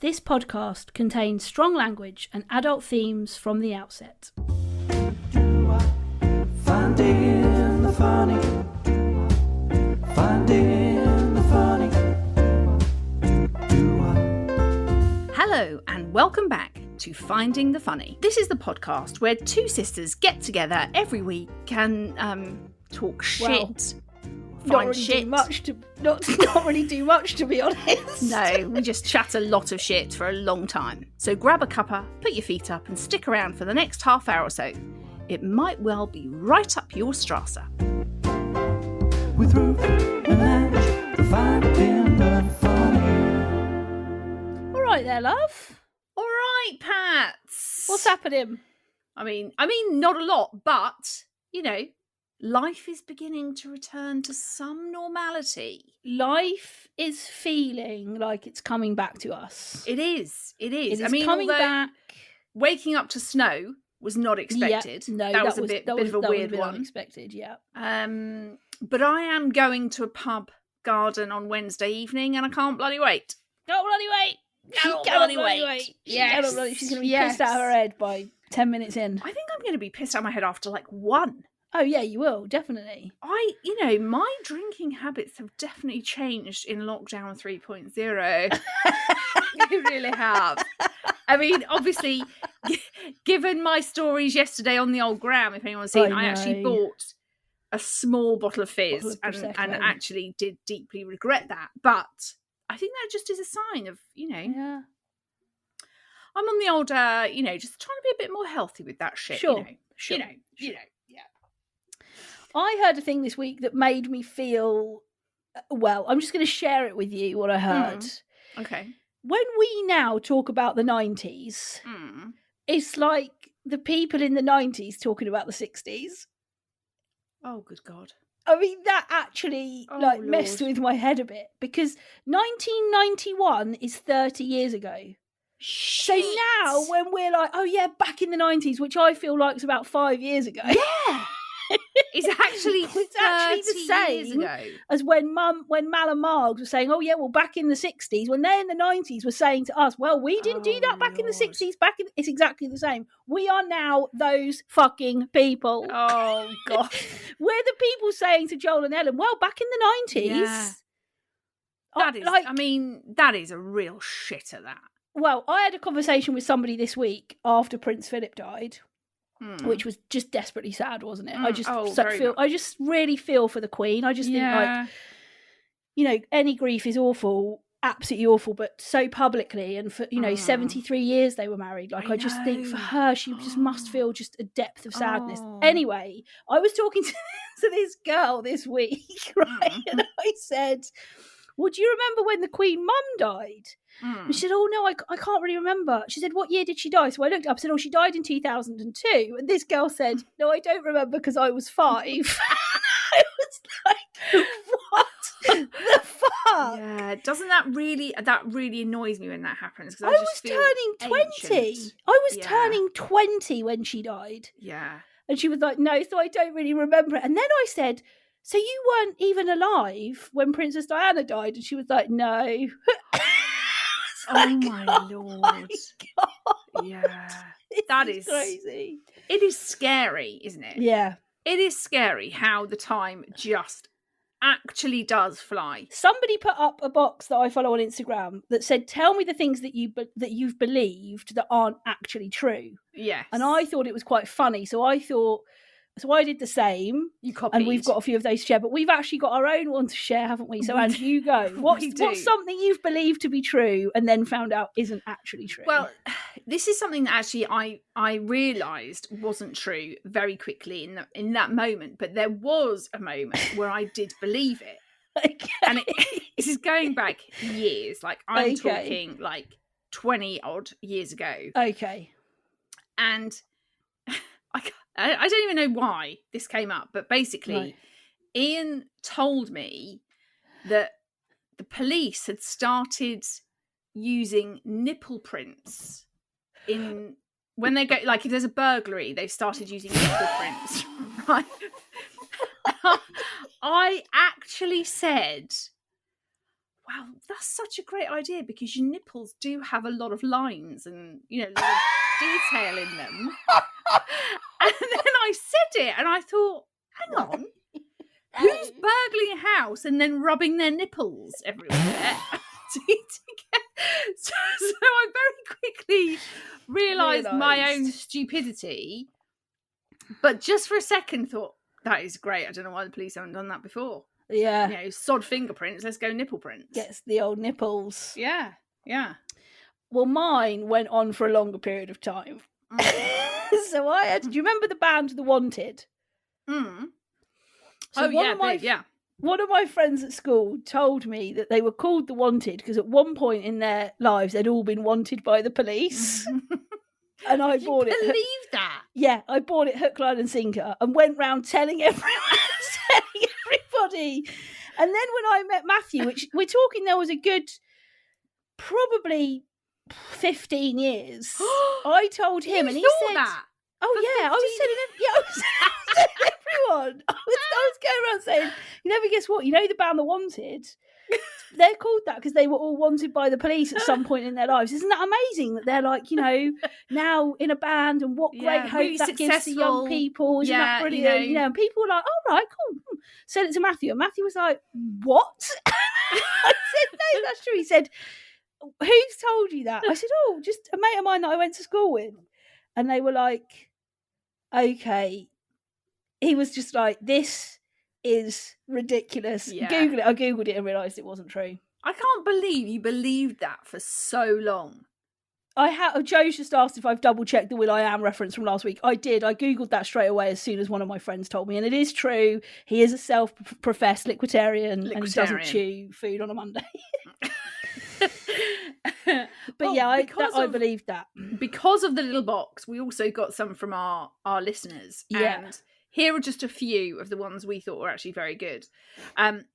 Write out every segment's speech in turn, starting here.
This podcast contains strong language and adult themes from the outset. Finding the funny. Finding the funny. Hello and welcome back to Finding the Funny. This is the podcast where two sisters get together every week and talk shit. Not really do much to be honest. No, we just chat a lot of shit for a long time. So grab a cuppa, put your feet up and stick around for the next half hour or so. It might well be right up your strasser. With Ruth and Ange, finding the funny. All right there, love. All right, Pats. What's happening? I mean, not a lot, but, you know, life is beginning to return to some normality. Life is feeling like it's coming back to us. It is. It is coming although back. Waking up to snow was not expected. Yeah, no, that was a bit of a weird one. Unexpected, yeah. But I am going to a pub garden on Wednesday evening, and I can't bloody wait. Can't bloody wait. Cannot bloody wait. Yes. She's going to be pissed out of her head by 10 minutes in. I think I'm going to be pissed out of my head after like one. Oh yeah, you will, definitely. My drinking habits have definitely changed in lockdown 3.0. They really have. I mean, obviously, given my stories yesterday on the old gram, if anyone's seen, I actually bought a small bottle of fizz and actually did deeply regret that. But I think that just is a sign of, Yeah. I'm on the old, just trying to be a bit more healthy with that shit. Sure. Yeah. I heard a thing this week that made me feel, well, I'm just going to share it with you, what I heard. Okay. When we now talk about the 90s, it's like the people in the 90s talking about the 60s. Oh, good God. I mean, that actually messed with my head a bit, because 1991 is 30 years ago. Shit. So now when we're like, oh yeah, back in the 90s, which I feel like was about 5 years ago. Yeah. It's actually the same years ago as when Mal and Margs were saying, oh yeah, well back in the 60s, when they're in the 90s were saying to us, well, we didn't do that back in the 60s, it's exactly the same. We are now those fucking people. Oh God. We're the people saying to Joel and Ellen, well, back in the 90s. Yeah. That is a real shitter, that. Well, I had a conversation with somebody this week after Prince Philip died. Which was just desperately sad, wasn't it? I just really feel for the Queen. I just think any grief is awful, absolutely awful, but so publicly, and for 73 years they were married. Like I just think for her, she just must feel just a depth of sadness. Anyway, I was talking to this girl this week, right? And I said, well, do you remember when the Queen Mum died? And she said, oh no, I can't really remember. She said, what year did she die? So I looked up and said, oh, she died in 2002. And this girl said, no, I don't remember because I was 5. I was like, what the fuck? Yeah, doesn't that really annoys me when that happens? I was turning 20. I was turning 20 when she died. Yeah. And she was like, no, so I don't really remember it. And then I said, so you weren't even alive when Princess Diana died? And she was like, no. Oh my Lord. My God. Yeah. That is crazy. It is scary, isn't it? Yeah. It is scary how the time just actually does fly. Somebody put up a box that I follow on Instagram that said, tell me the things that you've believed that aren't actually true. Yes. And I thought it was quite funny. So I did the same. You copied. And we've got a few of those to share, but we've actually got our own one to share, haven't we? So Ange, you go. What's something you've believed to be true and then found out isn't actually true? Well, this is something that actually I realised wasn't true very quickly in that moment, but there was a moment where I did believe it. Okay. And this is going back years. Like I'm talking like 20 odd years ago. Okay. And I don't even know why this came up, but basically Ian told me that the police had started using nipple prints when they go, like if there's a burglary, they've started using nipple prints, right? I actually said, wow, that's such a great idea because your nipples do have a lot of lines and, you know, a lot of detail in them. And then I said it and I thought, hang on, who's burgling a house and then rubbing their nipples everywhere? So I very quickly realised my own stupidity, but just for a second thought, that is great. I don't know why the police haven't done that before. Yeah. You know, sod fingerprints, let's go nipple prints. Gets the old nipples. Yeah. Well, mine went on for a longer period of time. So I had, do you remember the band The Wanted? So one of my friends at school told me that they were called The Wanted because at one point in their lives they'd all been wanted by the police. And I bought it. Believe that? Yeah, I bought it hook, line and sinker and went round telling everybody. And then when I met Matthew, which we're talking there was a good probably 15 years, I told him and he said that? Oh yeah, I was telling everyone. I was going around saying, you never guess what? You know the band The Wanted? They're called that because they were all wanted by the police at some point in their lives. Isn't that amazing that they're like, you know, now in a band and what great hope really that gives to young people. Isn't that brilliant? You know, and people were like, all right, cool. Said it to Matthew and Matthew was like, what? I said, no, that's true. He said, who's told you that? I said, oh, just a mate of mine that I went to school with. And they were like, okay. He was just like, this is ridiculous. Yeah. Google it. I googled it and realised it wasn't true. I can't believe you believed that for so long. Joe's just asked if I've double checked the Will.i.am reference from last week. I did. I googled that straight away as soon as one of my friends told me, and it is true. He is a self-professed liquidarian and he doesn't chew food on a Monday. But I believed that. Because of the little box, we also got some from our listeners. Yeah. And here are just a few of the ones we thought were actually very good.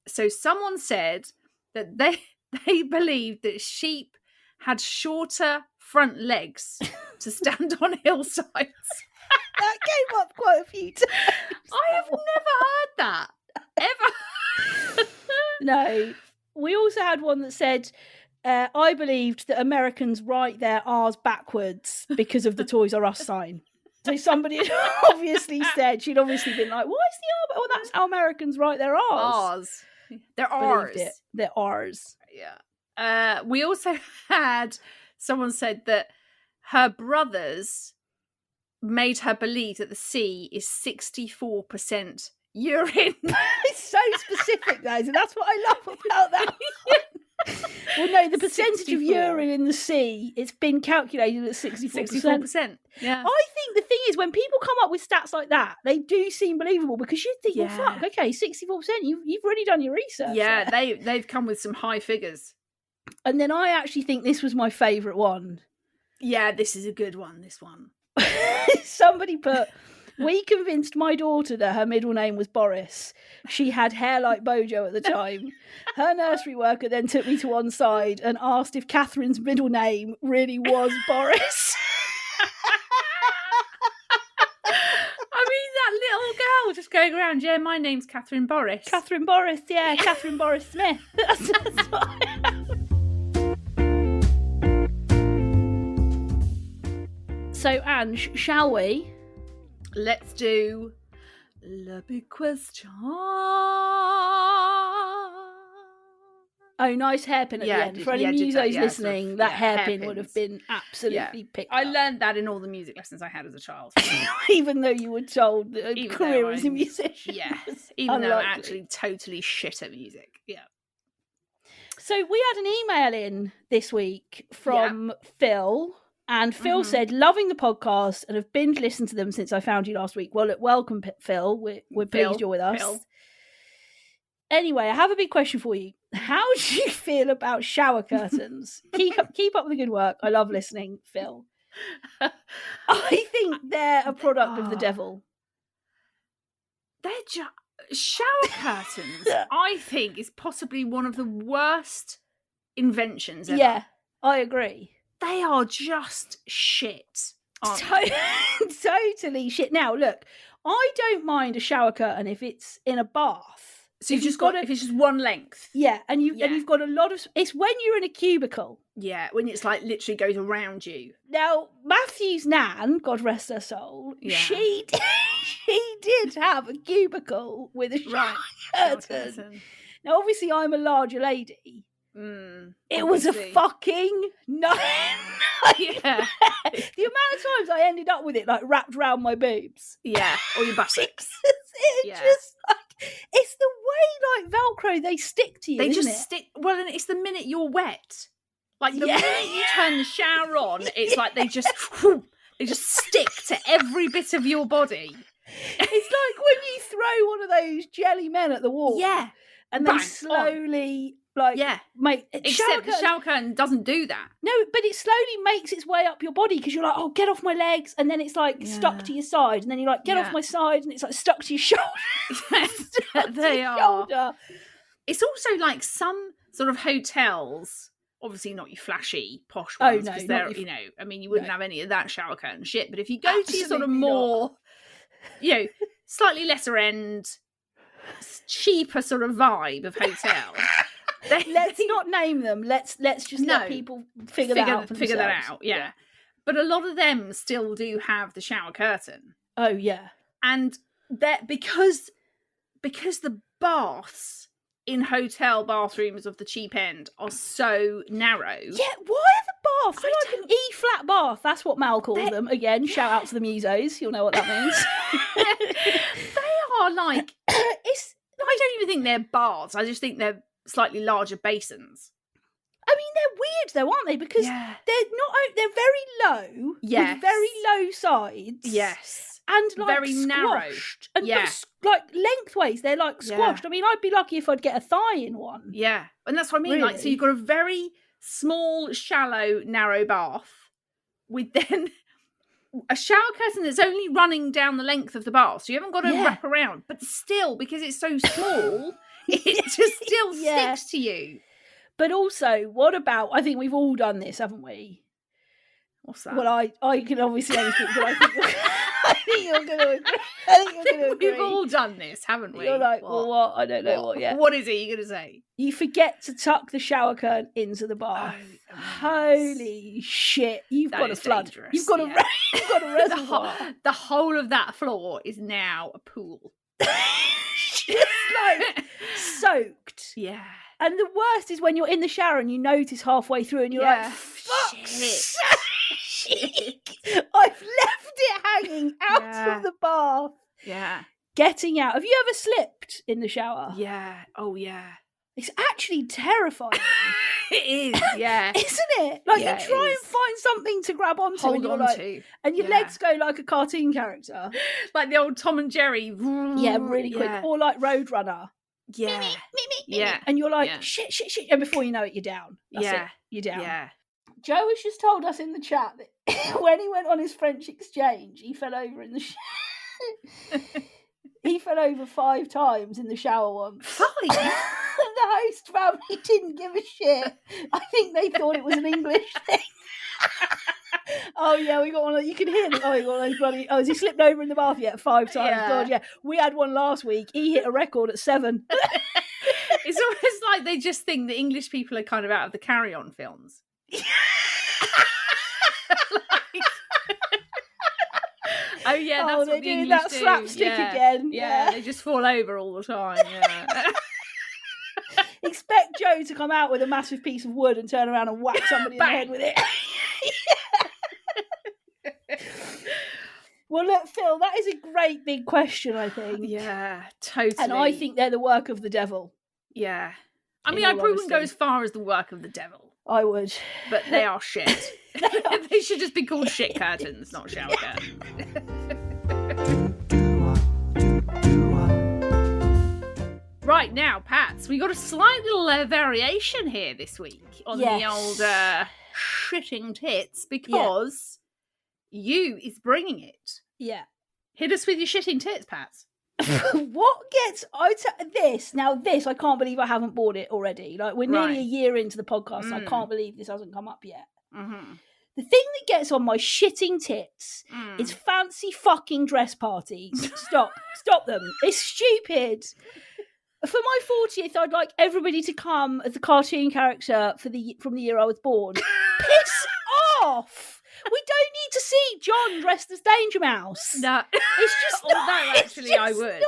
So someone said that they believed that sheep had shorter front legs to stand on hillsides. That came up quite a few times. I have never heard that. Ever. No. We also had one that said, I believed that Americans write their R's backwards because of the Toys R Us sign. So somebody had obviously said, she'd obviously been like, why is the R? Well, that's how Americans write their R's. They're R's. They're R's. Yeah. We also had someone said that her brothers made her believe that the sea is 64% urine. It's so specific, guys, and that's what I love about that. Well, no, the percentage 64. Of urine in the sea, it's been calculated at 64%. 64%. Yeah. I think the thing is, when people come up with stats like that, they do seem believable because you think, well, fuck, okay, 64%, you've already done your research. Yeah, they've come with some high figures. And then I actually think this was my favourite one. Yeah, this is a good one, this one. Somebody put, we convinced my daughter that her middle name was Boris. She had hair like Bojo at the time. Her nursery worker then took me to one side and asked if Catherine's middle name really was Boris. I mean, that little girl just going around, yeah, my name's Catherine Boris. Catherine Boris, yeah, Catherine Boris Smith. That's what I am. So, Ange, shall we? Let's do Le Big Question. Oh, nice hairpin at the end. For any musos listening, that hairpin would have been absolutely picked up. I learned that in all the music lessons I had as a child. Even though you were told that a career as a musician. Yes, even though I'm actually totally shit at music. Yeah. So we had an email in this week from Phil. And Phil said, loving the podcast and have binge listened to them since I found you last week. Well, look, welcome, Phil. We're pleased you're with us. Phil. Anyway, I have a big question for you. How do you feel about shower curtains? keep up with the good work. I love listening, Phil. I think they're a product of the devil. They're shower curtains, I think, is possibly one of the worst inventions ever. Yeah, I agree. They are just shit. Totally shit. Now, look, I don't mind a shower curtain if it's in a bath. So you've just got if it's just one length. Yeah, and you've got a lot of. It's when you're in a cubicle. Yeah, when it's like literally goes around you. Now Matthew's nan, God rest her soul, she did have a cubicle with a shower curtain. Now, obviously, I'm a larger lady. It was a fucking nightmare. Yeah. The amount of times I ended up with it like wrapped around my boobs. Yeah, or your buttocks. Just like, it's the way like Velcro they stick to you. They just it? stick. Well, and it's the minute you're wet. Like the minute you turn the shower on, it's like they just stick to every bit of your body. It's like when you throw one of those jelly men at the wall. Yeah. And they slowly make except the shower curtain doesn't do that. No, but it slowly makes its way up your body because you're like, oh, get off my legs, and then it's like stuck to your side, and then you're like, get off my side, and it's like stuck to your shoulder. They are. Shoulder. It's also like some sort of hotels, obviously not your flashy posh ones, because they're I mean, you wouldn't have any of that shower curtain shit. But if you go to your sort of more, slightly lesser end, cheaper sort of vibe of hotel. Let's not name them. Let's just let people figure that out for themselves. Figure that out, yeah. But a lot of them still do have the shower curtain. Oh yeah, and that because the baths in hotel bathrooms of the cheap end are so narrow. Yeah, why are the baths? They're like an E-flat bath. That's what Mal calls them. Again, shout out to the musos. You'll know what that means. They are like I don't even think they're baths. I just think they're slightly larger basins. I mean, they're weird though, aren't they? Because they're very low, with very low sides. Yes. And like very narrow. And like lengthways, they're like squashed. I mean, I'd be lucky if I'd get a thigh in one. Yeah. And that's what I mean. Really? Like, so you've got a very small, shallow, narrow bath with then a shower curtain that's only running down the length of the bath. So you haven't got to wrap around. But still, because it's so small, it just still sticks to you. But also, what about, I think we've all done this, haven't we? What's that? Well, I can obviously only speak, but I think you're going to agree. We've all done this, haven't we? You're like, well, what? I don't know what yet. What is it you're going to say? You forget to tuck the shower curtain into the bath. Oh, holy shit. You've got a flood. Dangerous. You've got a reservoir. The whole of that floor is now a pool. Just like soaked. Yeah. And the worst is when you're in the shower and you notice halfway through and you're like, fuck, shit. I've left it hanging out of the bath. Yeah. Getting out. Have you ever slipped in the shower? Yeah. Oh, yeah. It's actually terrifying. It is, yeah. Isn't it? Like, you try and find something to grab onto. Hold on to. And your legs go like a cartoon character. Like the old Tom and Jerry. Yeah, really quick. Or like Roadrunner. Yeah. Yeah. And you're like, shit. And before you know it, you're down. That's it. You're down. Yeah. Joe has just told us in the chat that when he went on his French exchange, he fell over in the he fell over 5 times in the shower once. 5? The host family didn't give a shit. I think they thought it was an English thing. Oh yeah, we got one. You can hear it. Oh, we got those bloody. Oh, has he slipped over in the bath yet? 5 times. Yeah. God, yeah. We had one last week. He hit a record at 7. It's almost like they just think that English people are kind of out of the Carry On films. Oh yeah, that's what they the do English that do. slapstick again. Yeah, they just fall over all the time. Yeah. Expect Joe to come out with a massive piece of wood and turn around and whack somebody in the head with it. Well, look, Phil, that is a great big question, I think. Yeah, totally. And I think they're the work of the devil. Yeah. I mean, I probably wouldn't go as far as the work of the devil. I would. But they are shit. They should just be called shit curtains, not shower curtains. Right, now, Pats, we got a slight little variation here this week on the old shitting tits because you is bringing it. Yeah. Hit us with your shitting tits, Pats. What gets this? Now, this, I can't believe I haven't bought it already. Like, we're nearly a year into the podcast, and I can't believe this hasn't come up yet. Mm-hmm. The thing that gets on my shitting tits is fancy fucking dress parties. Stop them. It's stupid. For my 40th, I'd like everybody to come as a cartoon character from the year I was born. Piss off! We don't need to see John dressed as Danger Mouse. No, it's just not. Actually, I would.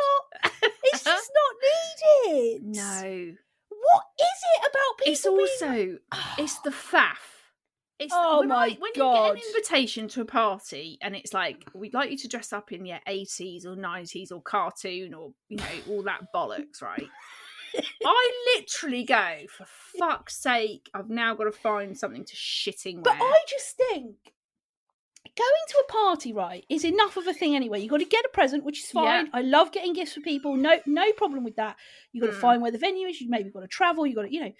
It's just not needed. No. What is it about people? It's also it's the faff. It's when my when God. you get an invitation to a party and it's like, we'd like you to dress up in your 80s or 90s or cartoon or all that bollocks, right? I literally go, for fuck's sake, I've now got to find something to shitting wear. But I just think going to a party, right, is enough of a thing anyway. You've got to get a present, which is fine. Yeah. I love getting gifts for people. No problem with that. You've got to find where the venue is. You maybe got to travel. You've got to,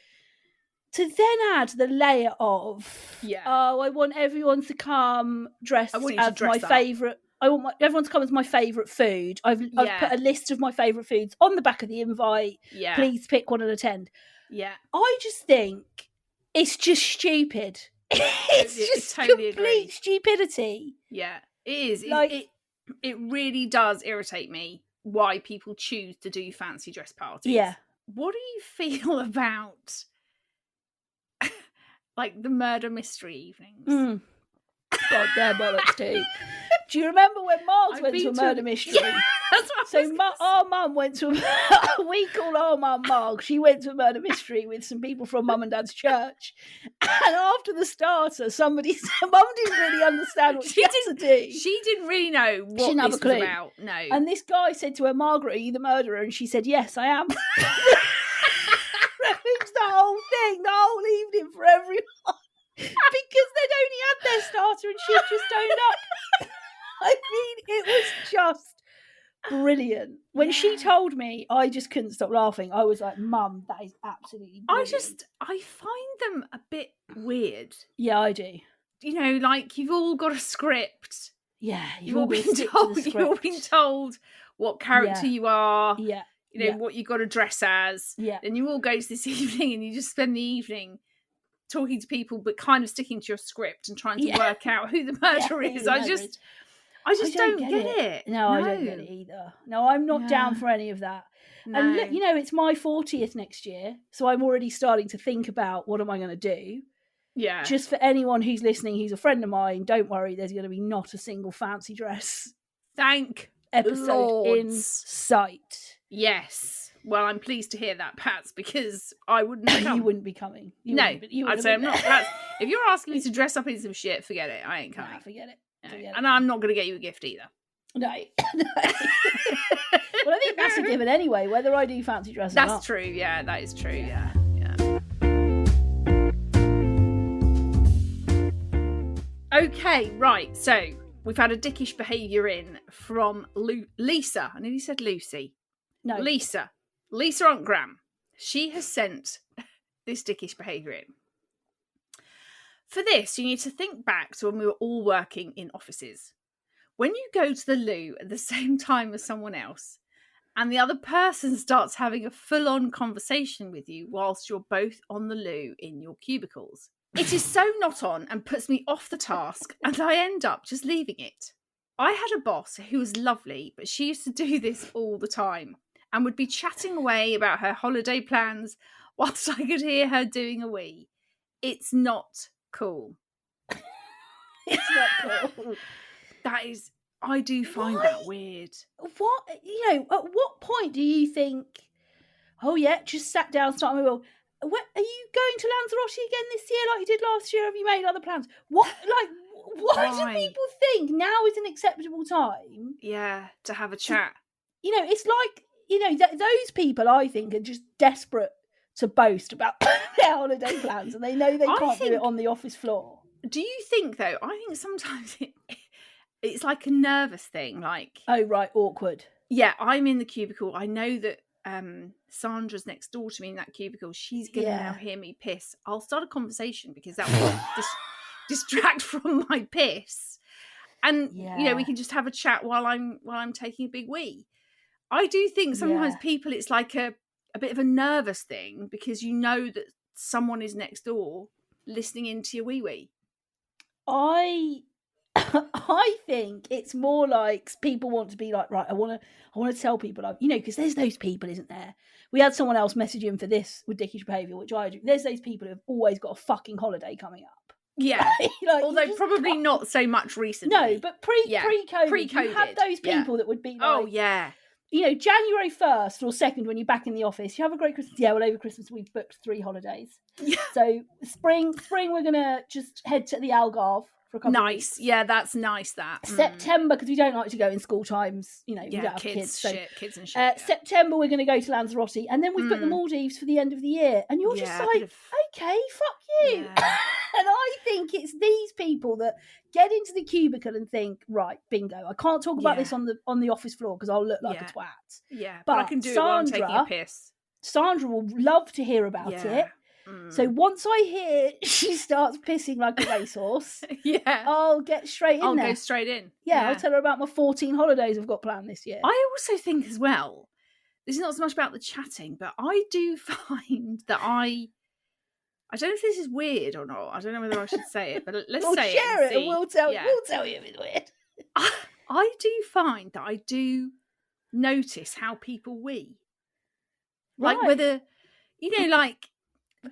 to then add the layer of, I want everyone to come dressed as my favourite. I want everyone to come as my favourite food. I've put a list of my favourite foods on the back of the invite. Yeah. Please pick one and attend. Yeah. I just think it's just stupid. It's just totally complete stupidity. Yeah, it is. It really does irritate me why people choose to do fancy dress parties. Yeah. What do you feel about like the murder mystery evenings? God damn bollocks too. Do you remember when Margs went to a murder mystery? Yeah, that's what so our mum went to we call our mum Marg. She went to a murder mystery with some people from mum and dad's church. And after the starter, somebody said mum didn't really understand what she had to do. She didn't really know what this was about. No. And this guy said to her, Margaret, are you the murderer? And she said, yes, I am. It's the whole thing, the whole evening for everyone. Because they'd only had their starter and she'd just owned up. I mean, it was just brilliant. When she told me, I just couldn't stop laughing. I was like, Mum, that is absolutely brilliant. I find them a bit weird. Yeah, I do. Like you've all got a script. Yeah, you've all been told what character you are. Yeah. What you got to dress as. Yeah. And you all go to this evening and you just spend the evening talking to people but kind of sticking to your script and trying to work out who the murderer is. I just don't get it. No, I don't get it either. No, I'm not down for any of that. No. And look, it's my 40th next year, so I'm already starting to think about what am I going to do. Yeah. Just for anyone who's listening who's a friend of mine, don't worry, there's going to be not a single fancy dress thank episode in sight. Yes. Well, I'm pleased to hear that, Pats, because I wouldn't come. You wouldn't be coming. I'd say I'm not. Pats, if you're asking me to dress up in some shit, forget it. I ain't coming. Nah, forget it. And I'm not going to get you a gift either. No. Well, I think that's a given anyway, whether I do fancy dress or not. That's true. Yeah, that is true. Yeah. Okay, right. So we've had a dickish behaviour in from Lisa. I nearly said Lucy. No. Lisa Aunt Graham. She has sent this dickish behaviour in. For this, you need to think back to when we were all working in offices. When you go to the loo at the same time as someone else, and the other person starts having a full-on conversation with you whilst you're both on the loo in your cubicles. It is so not on and puts me off the task, and I end up just leaving it. I had a boss who was lovely, but she used to do this all the time and would be chatting away about her holiday plans whilst I could hear her doing a wee. It's not cool. It's not cool. That is, I do find that weird. What, at what point do you think, oh yeah, just sat down, starting with, what, are you going to Lanzarote again this year like you did last year? Have you made other plans? What, why do people think now is an acceptable time? Yeah, to have a chat. It's like, those people, I think, are just desperate to boast about their holiday plans, and they know they can't do it on the office floor. Do you think, though, I think sometimes it's like a nervous thing, like... Oh, right, awkward. Yeah, I'm in the cubicle. I know that Sandra's next door to me in that cubicle. She's going to now hear me piss. I'll start a conversation because that will distract from my piss. And, we can just have a chat while I'm taking a big wee. I do think sometimes people, it's like a bit of a nervous thing because you know that someone is next door listening into your wee-wee. I I think it's more like people want to be like, right, I want to tell people, like, because there's those people, isn't there? We had someone else message in for this with dickish behaviour, which I do. There's those people who have always got a fucking holiday coming up. Yeah. Like, although probably not so much recently. No, but pre-COVID, you had those people that would be like, oh yeah, January 1st or 2nd when you're back in the office, you have a great Christmas. Yeah, well, over Christmas we've booked 3 holidays. Yeah. So spring we're gonna just head to the Algarve for a couple of weeks. Yeah, that's nice. September, because we don't like to go in school times. We don't have kids. So kids and shit. September we're going to go to Lanzarote, and then we've booked the Maldives for the end of the year. And you're just like, okay, fuck you. Yeah. And I think it's these people that get into the cubicle and think, right, bingo, I can't talk about this on the office floor because I'll look like a twat. Yeah, but I can do it while I'm taking a piss. Sandra will love to hear about it. So once I hear she starts pissing like a racehorse, I'll get straight in there. I'll go straight in. Yeah, I'll tell her about my 14 holidays I've got planned this year. I also think as well, this is not so much about the chatting, but I do find that I don't know if this is weird or not. I don't know whether I should say it, but let's say it. Share it and we'll tell you if it's weird. I do find that I do notice how people wee. Like whether, like,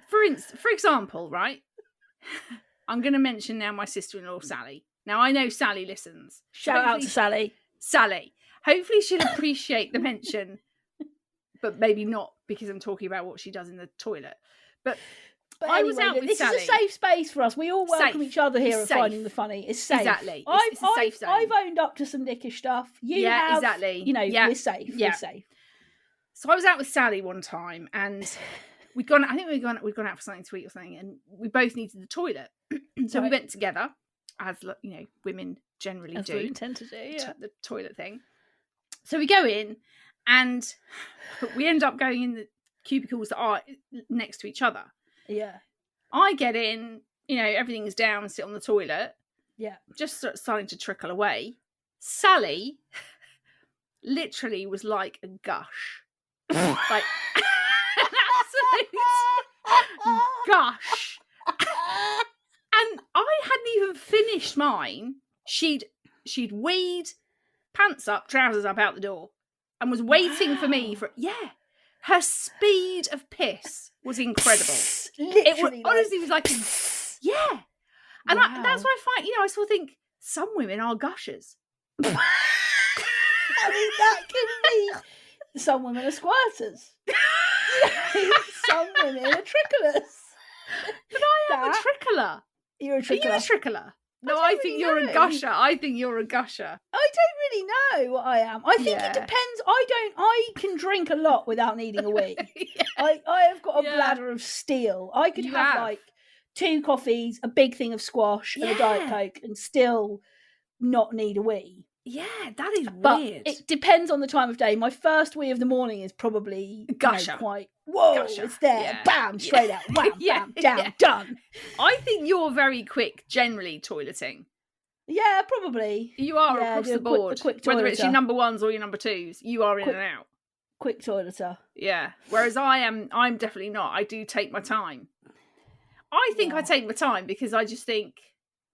for example, right? I'm going to mention now my sister-in-law, Sally. Now, I know Sally listens. Shout out to Sally. Sally. Hopefully she'll appreciate the mention, but maybe not because I'm talking about what she does in the toilet. But I was out with Sally. This is a safe space for us. We all welcome each other here and finding the funny. It's safe. Exactly. It's a safe zone. I've owned up to some dickish stuff. You have. Exactly. We're safe. Yeah. We're safe. So I was out with Sally one time, and we'd gone out for something to eat or something, and we both needed the toilet. So we went together, as women generally do. We tend to do, the toilet thing. So we go in, and we end up going in the cubicles that are next to each other. Yeah. I get in, everything's down, sit on the toilet. Yeah. Just starting to trickle away. Sally literally was like a gush. Like an absolute gush. And I hadn't even finished mine. She'd weed, pants up, trousers up, out the door, and was waiting for me for her speed of piss was incredible. Literally, honestly was like and that's why I find I sort of think some women are gushers. I mean, that can be. Some women are squirters. Some women are tricklers. But I am a trickler. You're a trickler. Are you a trickler? No, I think you're a gusher. I think you're a gusher. I don't really know what I am. I think it depends. I can drink a lot without needing a wee. I have got a bladder of steel. I could have like 2 coffees, a big thing of squash, and a Diet Coke, and still not need a wee. Yeah, that is but weird. It depends on the time of day. My first wee of the morning is probably gusher. Quite gusher. It's there, bam, straight out, wham, bam, down, done. I think you're very quick, generally toileting. Yeah, probably. You are across the board. Quick whether it's your number 1s or your number 2s, you are in and out. Quick toileter. Yeah. Whereas I'm definitely not. I do take my time. I think I take my time because I just think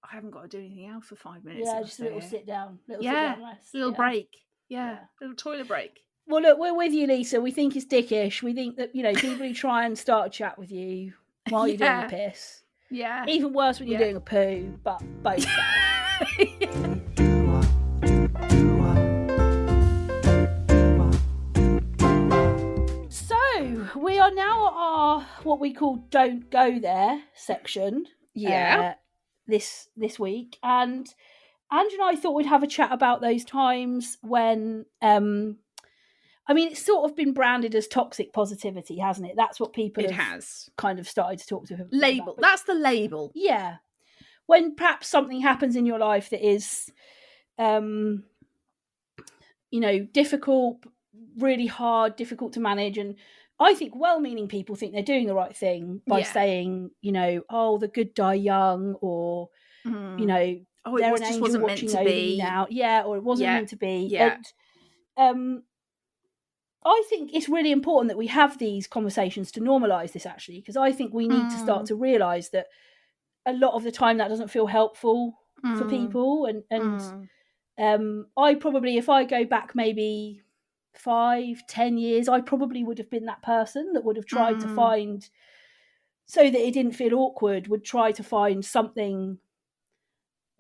I haven't got to do anything else for 5 minutes. Yeah, just a little sit down. Sit down rest. Little break. Yeah, little toilet break. Well, look, we're with you, Lisa. We think it's dickish. We think that, people who try and start a chat with you while you're doing a piss. Yeah. Even worse when you're doing a poo, but both. So, we are now at our, what we call Don't Go There section. Yeah. This week, and Ange and I thought we'd have a chat about those times when it's sort of been branded as toxic positivity, hasn't it? That's what people has kind of started to talk to him label. That's the label. Yeah, when perhaps something happens in your life that is difficult, really hard, difficult to manage, and I think well-meaning people think they're doing the right thing by saying, the good die young, or, it just wasn't meant to be now. Yeah, or it wasn't meant to be. Yeah. And, I think it's really important that we have these conversations to normalise this, actually, because I think we need to start to realise that a lot of the time that doesn't feel helpful. for people, and I probably, if I go back maybe 5-10 years, I probably would have been that person that would have tried to find, so that it didn't feel awkward, would try to find something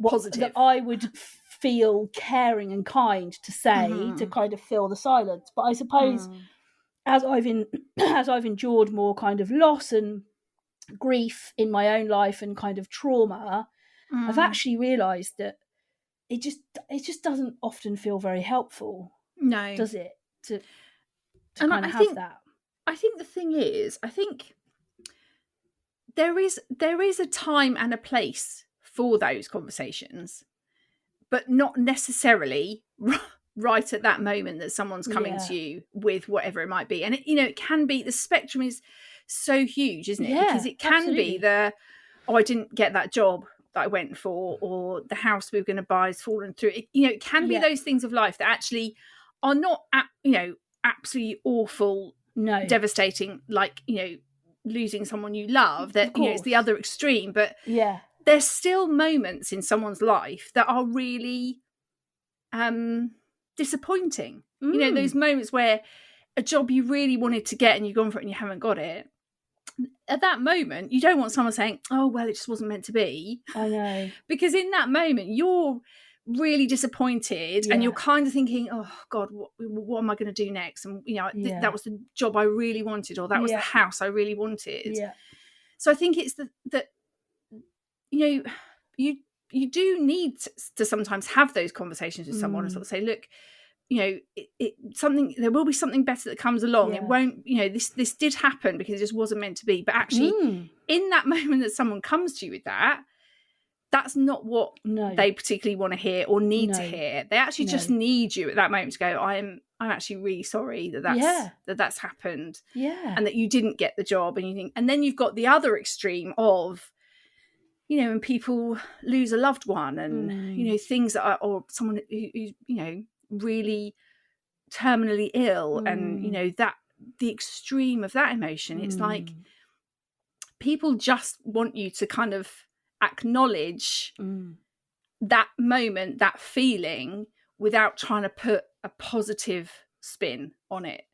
positive that I would feel caring and kind to say to kind of fill the silence. But I suppose as I've endured more kind of loss and grief in my own life and kind of trauma, I've actually realised that it just doesn't often feel very helpful. No, does it? To kind of have that. I think the thing is, I think there is a time and a place for those conversations, but not necessarily right at that moment that someone's coming to you with whatever it might be. And it can be, the spectrum is so huge, isn't it? Because it can be I didn't get that job that I went for, or the house we were going to buy has fallen through. It can be those things of life that actually are not absolutely awful, devastating, like losing someone you love. That it's the other extreme, but there's still moments in someone's life that are really disappointing. Those moments where a job you really wanted to get and you've gone for it and you haven't got it. At that moment, you don't want someone saying, "Oh, well, it just wasn't meant to be." I know. Because in that moment, you're really disappointed and you're kind of thinking, "Oh, God, what am I going to do next?" And, that was the job I really wanted, or that was the house I really wanted. Yeah. So I think it's that you do need to sometimes have those conversations with someone and sort of say, look, there will be something better that comes along. It won't, this did happen because it just wasn't meant to be. But actually, in that moment that someone comes to you with that's not what they particularly want to hear or need to hear. They actually just need you at that moment to go, I'm actually really sorry that's happened. Yeah. And that you didn't get the job. And then you've got the other extreme of, when people lose a loved one and, things that are, or someone who's, really terminally ill and, that the extreme of that emotion, it's like people just want you to kind of acknowledge that moment, that feeling, without trying to put a positive spin on it.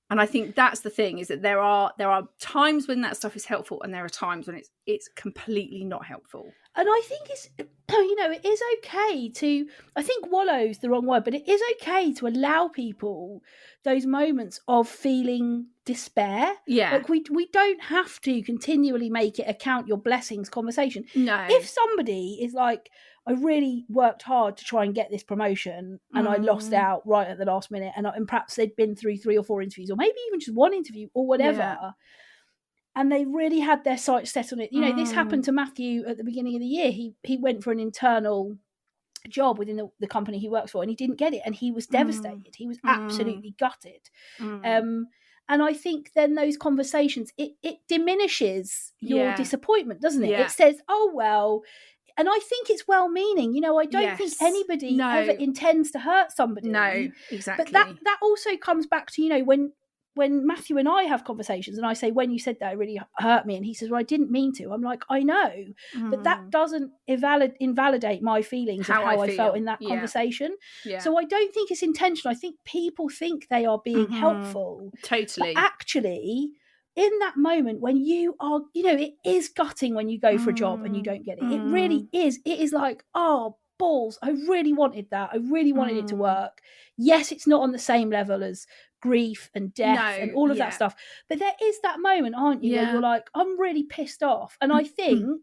And I think that's the thing, is that there are times when that stuff is helpful and there are times when it's completely not helpful. And I think it's, it is okay to, I think wallow's the wrong word, but it is okay to allow people those moments of feeling despair. Yeah. Like we don't have to continually make it a count your blessings conversation. No. If somebody is like, I really worked hard to try and get this promotion and I lost out right at the last minute, and perhaps they'd been through 3 or 4 interviews, or maybe even just one interview or whatever, and they really had their sights set on it. This happened to Matthew at the beginning of the year. He went for an internal job within the company he works for, and he didn't get it, and he was devastated. He was absolutely gutted. And I think then those conversations, it diminishes your disappointment, doesn't it? It says, oh, well... And I think it's well-meaning. I don't think anybody ever intends to hurt somebody. No, exactly. But that also comes back to, when Matthew and I have conversations and I say, when you said that, it really hurt me. And he says, well, I didn't mean to. I'm like, I know. But that doesn't invalidate my feelings of how I felt in that conversation. Yeah. So I don't think it's intentional. I think people think they are being helpful. Totally. But actually... in that moment when you are, it is gutting when you go for a job and you don't get it. It really is. It is like, oh, balls. I really wanted that. I really wanted it to work. Yes, it's not on the same level as grief and death and all of that stuff. But there is that moment, aren't you, where you're like, I'm really pissed off. And I think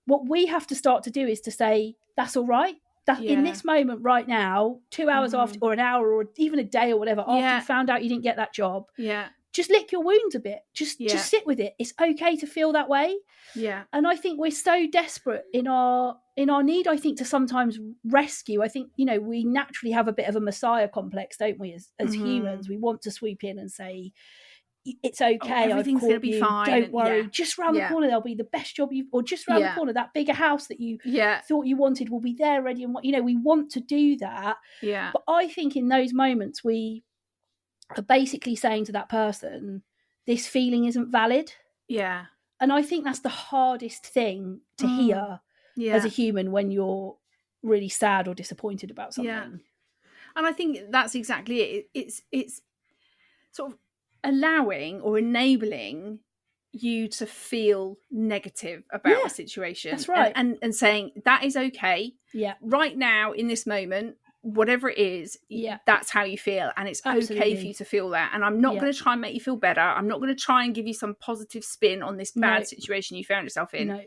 what we have to start to do is to say, that's all right. In this moment right now, 2 hours after, or an hour, or even a day or whatever, after you found out you didn't get that job. Yeah. Just lick your wounds a bit. Just sit with it. It's okay to feel that way. Yeah. And I think we're so desperate in our need, I think, to sometimes rescue. I think, we naturally have a bit of a messiah complex, don't we, as humans? We want to sweep in and say, it's okay. Everything's going to be fine. Don't worry. Just round the corner, there'll be the best job or just round the corner, that bigger house that you thought you wanted will be there ready. And we want to do that. Yeah. But I think in those moments, we are basically saying to that person, this feeling isn't valid. Yeah. And I think that's the hardest thing to hear as a human when you're really sad or disappointed about something. Yeah. And I think that's exactly it. It's sort of allowing or enabling you to feel negative about a situation. That's right. And saying that is okay. Yeah. Right now in this moment, whatever it is, that's how you feel, and it's okay for you to feel that. And I'm not going to try and make you feel better. I'm not going to try and give you some positive spin on this bad situation you found yourself in. No.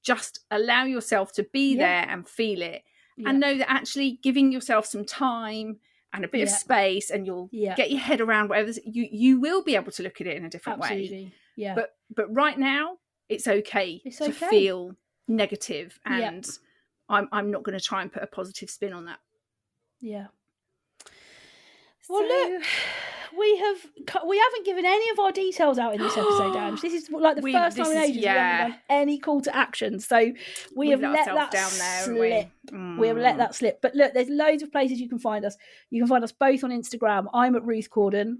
Just allow yourself to be there and feel it, and know that actually giving yourself some time and a bit of space, and you'll get your head around whatever you will be able to look at it in a different way. Yeah. But right now it's okay to feel negative, and I'm not going to try and put a positive spin on that. Yeah. Well, look, we haven't given any of our details out in this episode, Ange. This is like the first time in ages we haven't done any call to action. So we have let that down there, slip. We have let that slip. But look, there's loads of places you can find us. You can find us both on Instagram. I'm at Ruth Corden.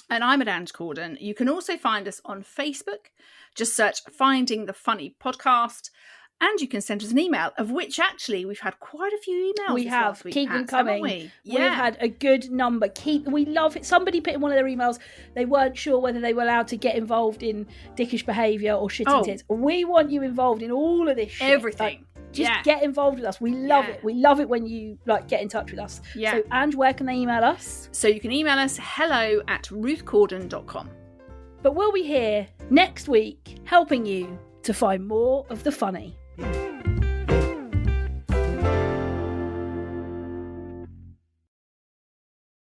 And I'm at Ange Corden. You can also find us on Facebook. Just search Finding the Funny Podcast. And you can send us an email, of which actually we've had quite a few emails. We have. Keep them coming. We've had a good number. We love it. Somebody put in one of their emails, they weren't sure whether they were allowed to get involved in dickish behaviour or shitting tits. We want you involved in all of this shit. Everything. Just get involved with us. We love it. We love it when you get in touch with us. Yeah. So, Ange, where can they email us? So you can email us hello@ruthcorden.com. But we'll be here next week helping you to find more of the funny.